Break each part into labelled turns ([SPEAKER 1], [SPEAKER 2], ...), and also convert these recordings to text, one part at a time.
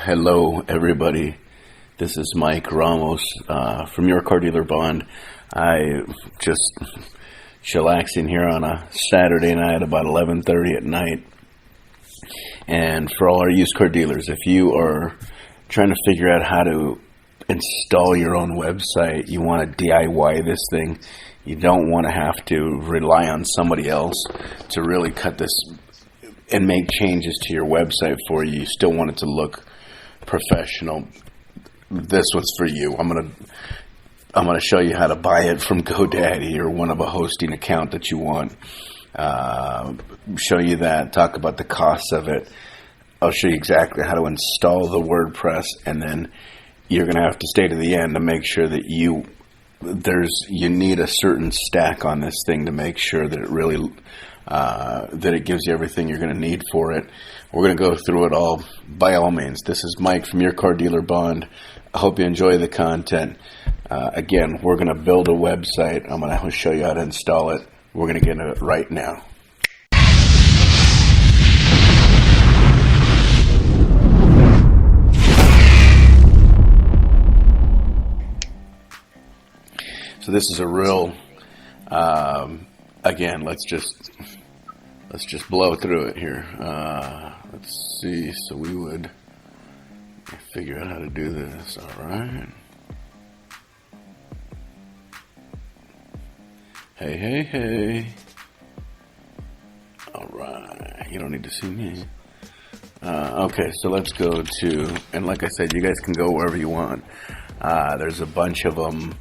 [SPEAKER 1] Hello, everybody. This is Mike Ramos from Your Car Dealer Bond. I just chillaxing here on a Saturday night about 11:30 at night. And for all our used car dealers, if you are trying to figure out how to install your own website, you want to DIY this thing, you don't want to have to rely on somebody else to really cut this and make changes to your website for you. You still want it to look professional. This one's for you. I'm gonna show you how to buy it from GoDaddy or one of a hosting account that you want. Show you that, talk about the costs of it. I'll show you exactly how to install the WordPress, and then you're gonna have to stay to the end to make sure that you need a certain stack on this thing to make sure that it really that it gives you everything you're going to need for it. We're going to go through it all. By all means, this is Mike from Your Car Dealer Bond. I hope you enjoy the content. Again, we're going to build a website. I'm going to show you how to install it. We're going to get into it right now. So this is a real, again, let's just blow through it here. Let's see. So we would figure out how to do this. All right. Hey. All right. You don't need to see me. Okay, so let's go to, and like I said, you guys can go wherever you want. There's a bunch of them.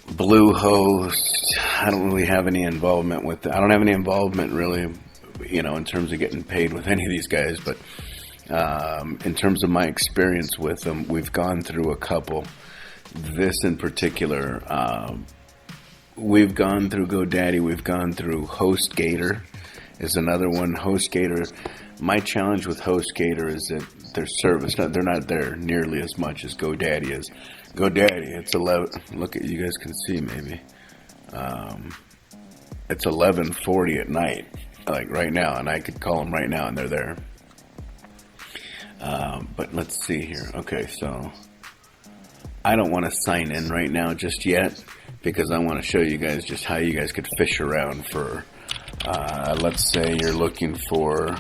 [SPEAKER 1] Bluehost, I don't really have any involvement with it. I don't have any involvement really, in terms of getting paid with any of these guys, but in terms of my experience with them, we've gone through a couple. This in particular, we've gone through GoDaddy, we've gone through HostGator is another one. HostGator, my challenge with HostGator is that their service, they're not there nearly as much as GoDaddy is. GoDaddy, it's 11. Look at, you guys can see maybe. It's 11:40 at night, like right now, and I could call them right now, and they're there. But let's see here. Okay, so I don't want to sign in right now just yet because I want to show you guys just how you guys could fish around for. Let's say you're looking for.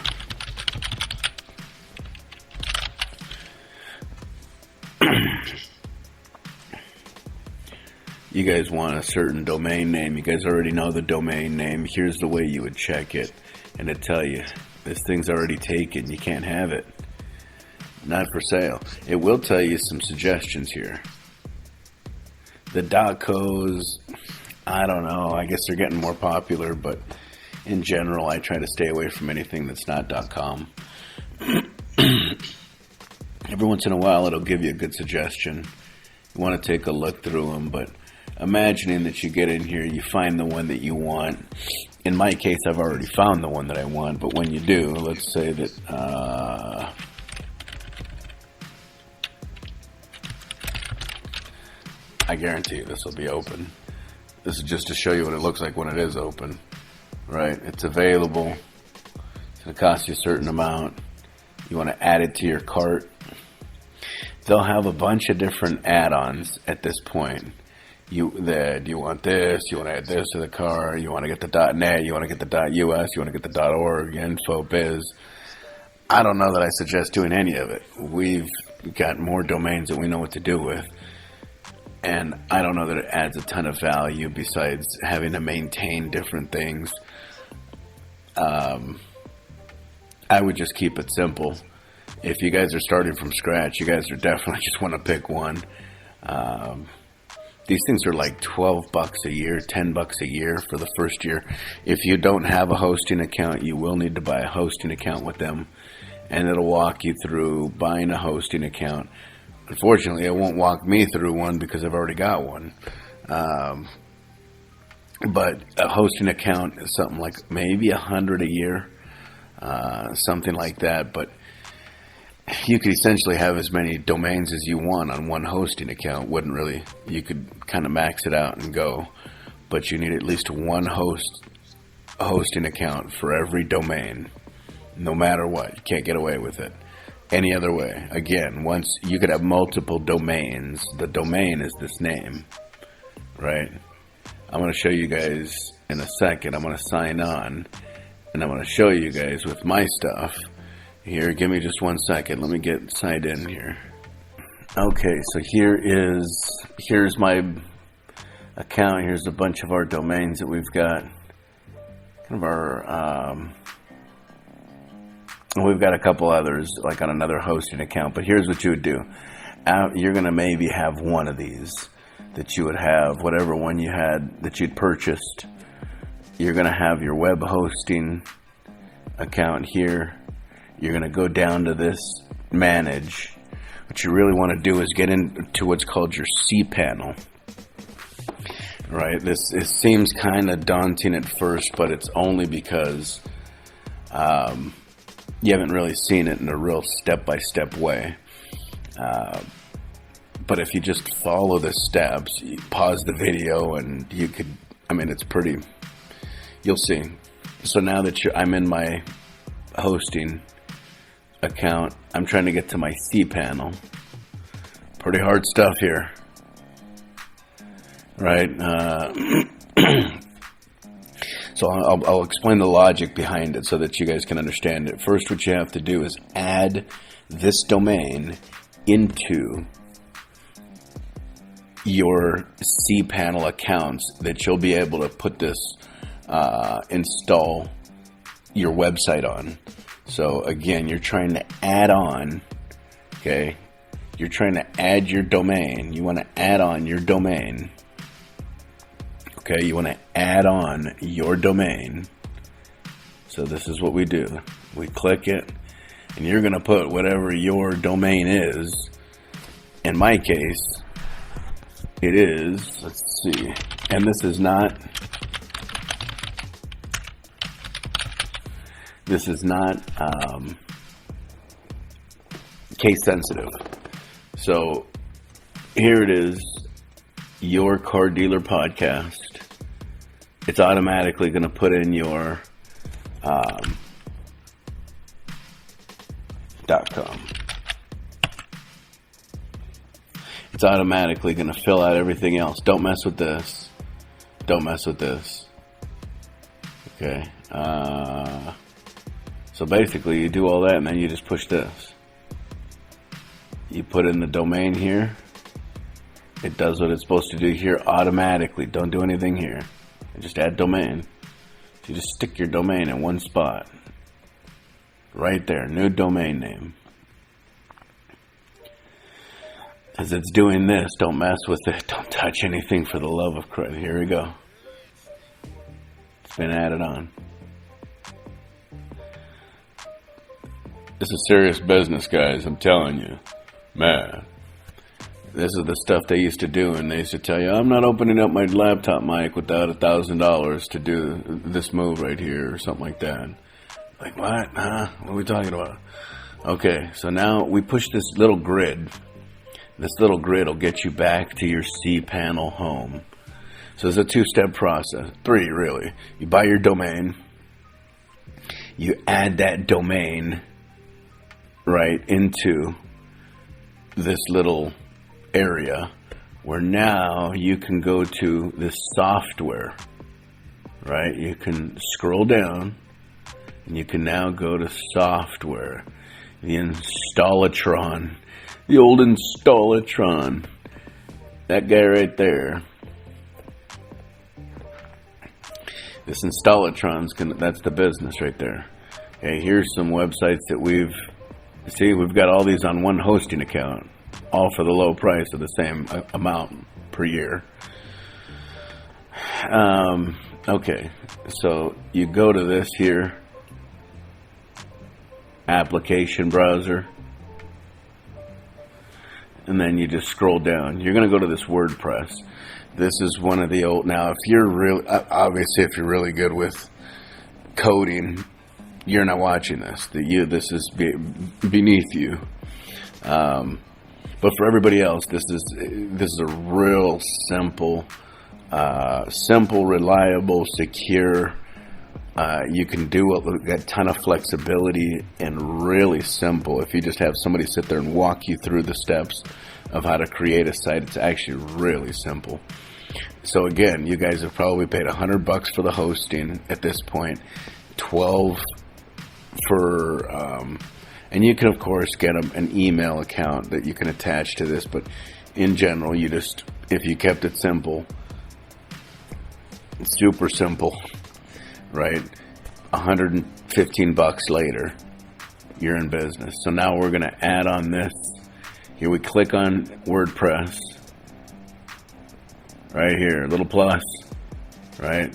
[SPEAKER 1] You guys want a certain domain name. You guys already know the domain name. Here's the way you would check it. And it'll tell you, this thing's already taken. You can't have it. Not for sale. It will tell you some suggestions here. The .cos, I don't know. I guess they're getting more popular. But in general, I try to stay away from anything that's not .com. Every once in a while, it'll give you a good suggestion. You want to take a look through them, but imagining that you get in here, you find the one that you want. In my case, I've already found the one that I want, but when you do, let's say that I guarantee you this will be open. This is just to show you what it looks like when it is open, right? It's available. It's going to cost you a certain amount. You want to add it to your cart. They'll have a bunch of different add-ons at this point. Do you want this? You want to add this to the car? You want to get the .net? You want to get the .us? You want to get the .org? Info, biz? I don't know that I suggest doing any of it. We've got more domains that we know what to do with, and I don't know that it adds a ton of value besides having to maintain different things. I would just keep it simple. If you guys are starting from scratch, you guys are definitely just want to pick one. These things are like $12 a year, $10 a year for the first year. If you don't have a hosting account, you will need to buy a hosting account with them, and it'll walk you through buying a hosting account. Unfortunately, it won't walk me through one because I've already got one. But a hosting account is something like maybe $100 a year, something like that. But you could essentially have as many domains as you want on one hosting account. You could kind of max it out and go, but you need at least one host a hosting account for every domain, no matter what. You can't get away with it any other way. Again, once you could have multiple domains, the domain is this name, right? I'm going to show you guys in a second. I'm going to sign on, and I'm going to show you guys with my stuff. Here, give me just 1 second. Let me get signed in here. Okay, so here's my account. Here's a bunch of our domains that we've got. Kind of our, we've got a couple others, like on another hosting account. But here's what you would do. You're going to maybe have one of these that you would have, whatever one you had that you'd purchased. You're going to have your web hosting account here. You're going to go down to this manage. What you really want to do is get into what's called your cPanel. Right? It seems kind of daunting at first, but it's only because you haven't really seen it in a real step-by-step way. But if you just follow the steps, you pause the video, and you could, it's pretty, you'll see. So now that I'm in my hosting account, I'm trying to get to my cPanel. Pretty hard stuff here, right? So I'll explain the logic behind it so that you guys can understand it. First, what you have to do is add this domain into your cPanel accounts that you'll be able to put this, install your website on. So again, you're trying to add on, okay? You're trying to add your domain. You want to add on your domain. Okay, you want to add on your domain. So this is what we do. We click it, and you're going to put whatever your domain is. In my case, it is, let's see, and this is not case sensitive. So here it is, your car dealer podcast. It's automatically going to put in your .com. It's automatically going to fill out everything else. Don't mess with this. Don't mess with this. Okay. So basically, you do all that, and then you just push this. You put in the domain here. It does what it's supposed to do here automatically. Don't do anything here. Just add domain. So you just stick your domain in one spot. Right there. New domain name. As it's doing this, don't mess with it. Don't touch anything for the love of Christ. Here we go. It's been added on. This is serious business, guys. I'm telling you. Man. This is the stuff they used to do, and they used to tell you, I'm not opening up my laptop mic without $1,000 to do this move right here, or something like that. Like, what? Huh? What are we talking about? Okay, so now we push this little grid. This little grid will get you back to your cPanel home. So it's a two-step process. 3, really. You buy your domain. You add that domain right into this little area where now you can go to this software, right? You can scroll down and you can now go to software, the Installatron, the old Installatron, that guy right there. This Installatron's that's the business right there. Okay, here's some websites that we've got all these on one hosting account, all for the low price of the same amount per year. Okay, so you go to this here, application browser, and then you just scroll down. You're going to go to this WordPress. This is one of the old, now if you're obviously if you're really good with coding, you're not watching this. This is beneath you. But for everybody else, this is a real simple, reliable, secure You can do a ton of flexibility and really simple. If you just have somebody sit there and walk you through the steps of how to create a site, it's actually really simple. So again, you guys have probably paid $100 for the hosting at this point, 12 for, and you can of course get an email account that you can attach to this, but in general, you just, if you kept it simple, it's super simple, right? $115 later, you're in business. So now we're going to add on this. Here we click on WordPress. Right here, little plus, right?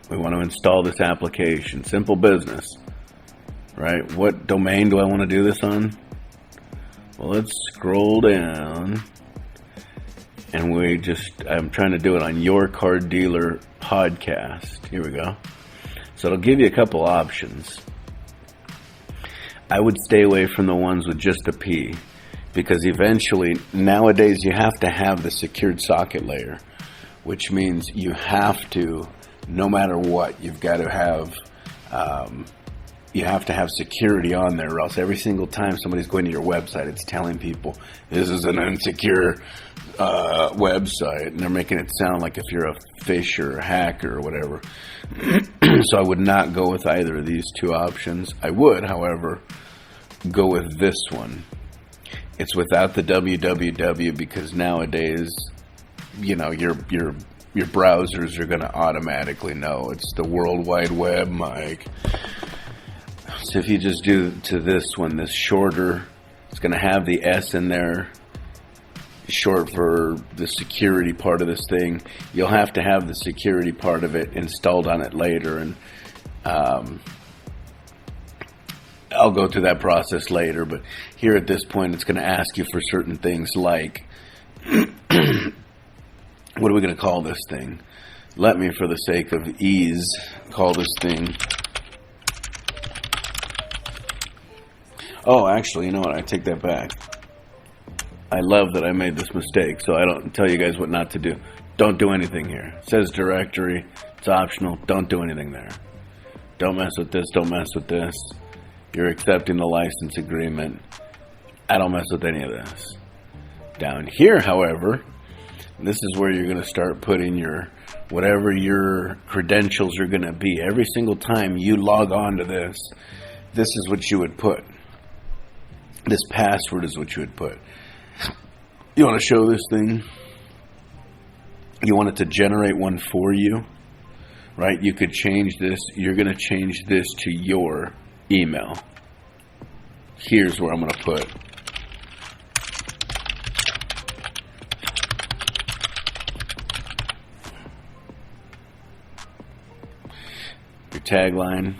[SPEAKER 1] We want to install this application. Simple business, right? What domain do I want to do this on? Well, let's scroll down. And I'm trying to do it on Your Car Dealer Podcast. Here we go. So it'll give you a couple options. I would stay away from the ones with just a P, because eventually, nowadays, you have to have the secured socket layer, which means you have to, no matter what, you've got to have, you have to have security on there, or else every single time somebody's going to your website, it's telling people this is an insecure website, and they're making it sound like if you're a phisher or a hacker or whatever. So I would not go with either of these two options. I would, however, go with this one. It's without the www, because nowadays, you know, your browsers are going to automatically know it's the World Wide Web, Mike. So if you just do to this one, this shorter, it's going to have the S in there, short for the security part of this thing. You'll have to have the security part of it installed on it later, and I'll go through that process later. But here at this point, it's going to ask you for certain things like, what are we going to call this thing? Let me, for the sake of ease, call this thing. Oh, actually, you know what? I take that back. I love that I made this mistake, so I don't tell you guys what not to do. Don't do anything here. It says directory. It's optional. Don't do anything there. Don't mess with this. Don't mess with this. You're accepting the license agreement. I don't mess with any of this. Down here, however, this is where you're going to start putting your, whatever your credentials are going to be. Every single time you log on to this, this is what you would put. This password is what you would put. You want to show this thing? You want it to generate one for you, right? You could change this. You're going to change this to your email. Here's where I'm going to put. Your tagline.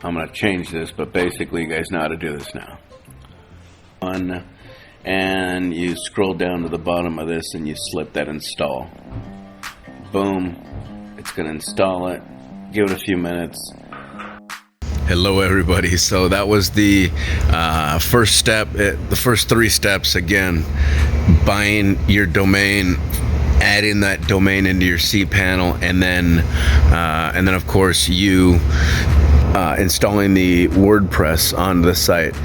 [SPEAKER 1] I'm going to change this, but basically you guys know how to do this now. And you scroll down to the bottom of this and you slip that install. Boom. It's going to install it. Give it a few minutes. Hello everybody. So that was the first step, the first 3 steps. Again, buying your domain, adding that domain into your cPanel, and then of course you installing the WordPress on the site.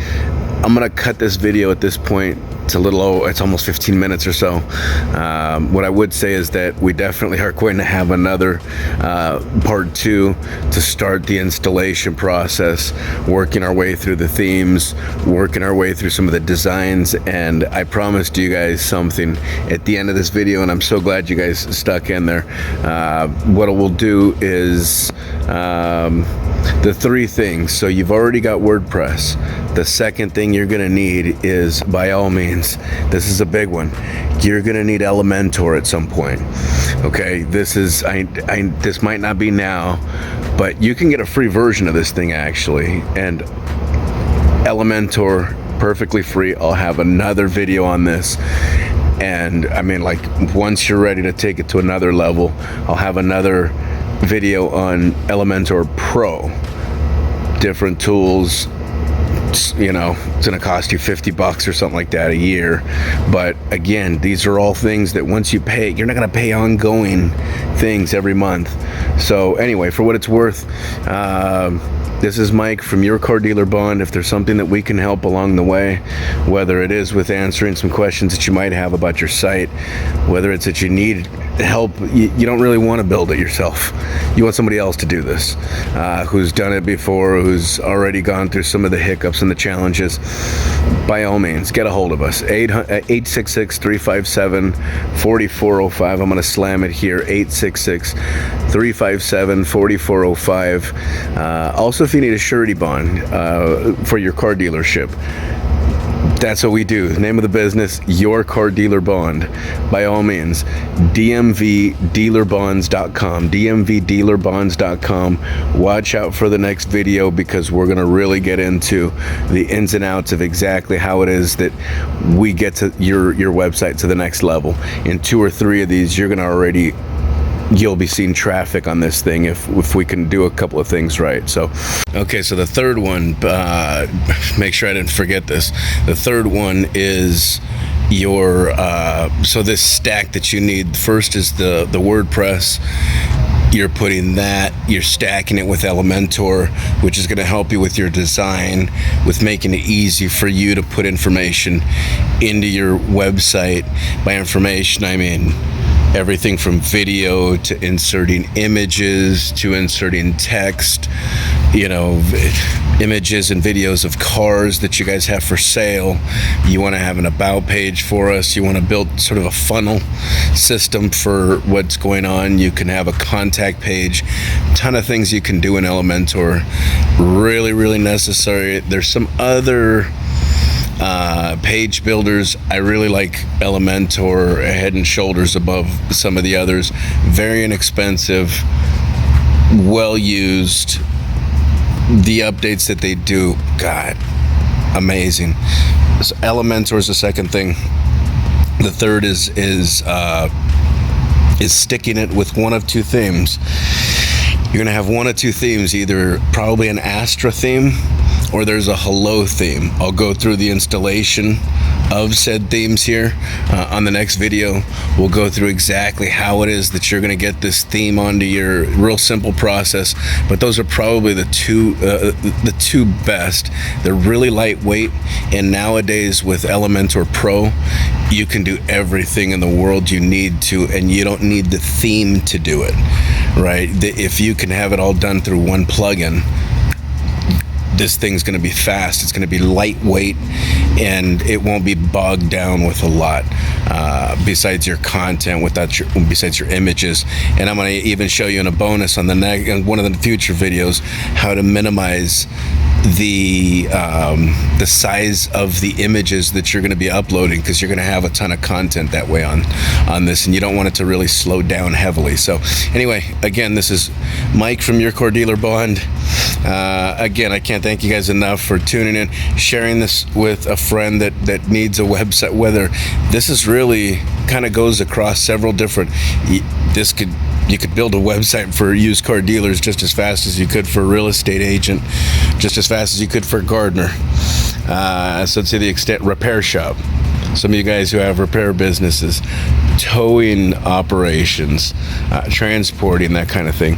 [SPEAKER 1] I'm gonna cut this video at this point. It's almost 15 minutes or so. What I would say is that we definitely are going to have another part 2 to start the installation process, working our way through the themes, working our way through some of the designs, and I promised you guys something at the end of this video, and I'm so glad you guys stuck in there. What we'll do is the 3 things. So you've already got WordPress. The second thing you're going to need is, by all means, this is a big one, you're going to need Elementor at some point. Okay, this is this might not be now, but you can get a free version of this thing actually, and Elementor perfectly free. I'll have another video on this. And I mean, like, once you're ready to take it to another level, I'll have another video on Elementor Pro. Different tools, you know, it's going to cost you $50 or something like that a year. But again, these are all things that once you pay, you're not going to pay ongoing things every month. So anyway, for what it's worth, this is Mike from Your Car Dealer Bond. If there's something that we can help along the way, whether it is with answering some questions that you might have about your site, whether it's that you need help, you don't really want to build it yourself. You want somebody else to do this, who's done it before, who's already gone through some of the hiccups and the challenges. By all means, get a hold of us. 866-357-4405. I'm going to slam it here, 866-357-4405. Also, if you need a surety bond for your car dealership, that's what we do. The name of the business, Your Car Dealer Bond. By all means, dmvdealerbonds.com, dmvdealerbonds.com. Watch out for the next video, because we're going to really get into the ins and outs of exactly how it is that we get to your website to the next level. In 2 or 3 of these, you'll be seeing traffic on this thing if we can do a couple of things right. So, okay, so the third one, make sure I didn't forget this. The third one is your, so this stack that you need. First is the WordPress. You're putting that, you're stacking it with Elementor, which is going to help you with your design, with making it easy for you to put information into your website. By information, I mean everything from video to inserting images to inserting text, you know, images and videos of cars that you guys have for sale. You want to have an about page for us. You want to build sort of a funnel system for what's going on. You can have a contact page. Ton of things you can do in Elementor. Really, really necessary. There's some other page builders. I really like Elementor, head and shoulders above some of the others. Very inexpensive, well used. The updates that they do, God, amazing. So Elementor is the second thing. The third is sticking it with one of 2 themes. You're gonna have one of 2 themes, either probably an Astra theme or there's a Hello theme. I'll go through the installation of said themes here on the next video. We'll go through exactly how it is that you're going to get this theme onto your real simple process. But those are probably the two best. They're really lightweight, and nowadays with Elementor Pro, you can do everything in the world you need to, and you don't need the theme to do it, right? If you can have it all done through one plugin, this thing's going to be fast, it's going to be lightweight, and it won't be bogged down with a lot besides your content, besides your images. And I'm going to even show you in a bonus on one of the future videos how to minimize the size of the images that you're going to be uploading, because you're going to have a ton of content that way on this, and you don't want it to really slow down heavily. So anyway, again, this is Mike from Your Car Dealer Bond. Again, I can't thank you guys enough for tuning in, sharing this with a friend that needs a website. Whether this is really kind of goes across several different, you could build a website for used car dealers just as fast as you could for a real estate agent, just as fast as you could for a gardener. So to the extent, repair shop. Some of you guys who have repair businesses, towing operations, transporting, that kind of thing.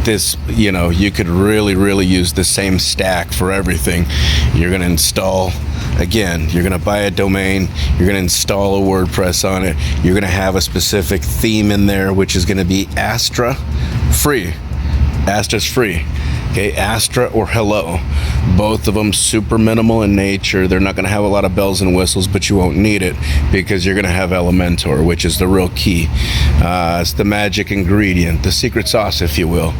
[SPEAKER 1] This, you know, you could really use the same stack for everything. You're going to install, again, you're going to buy a domain, you're going to install a WordPress on it, you're going to have a specific theme in there, which is going to be Astra free. Astra's free. Okay, Astra or Hello, both of them super minimal in nature. They're not going to have a lot of bells and whistles, but you won't need it because you're going to have Elementor, which is the real key. It's the magic ingredient, the secret sauce, if you will.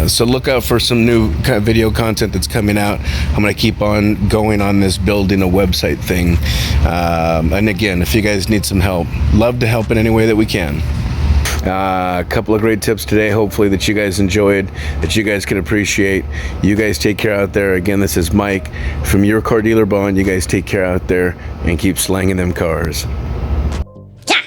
[SPEAKER 1] So look out for some new kind of video content that's coming out. I'm going to keep on going on this building a website thing. And again, if you guys need some help, love to help in any way that we can. A couple of great tips today, hopefully that you guys enjoyed, that you guys can appreciate. You guys take care out there. Again, this is Mike from Your Car Dealer Bond. You guys take care out there and keep slanging them cars.
[SPEAKER 2] Yeah.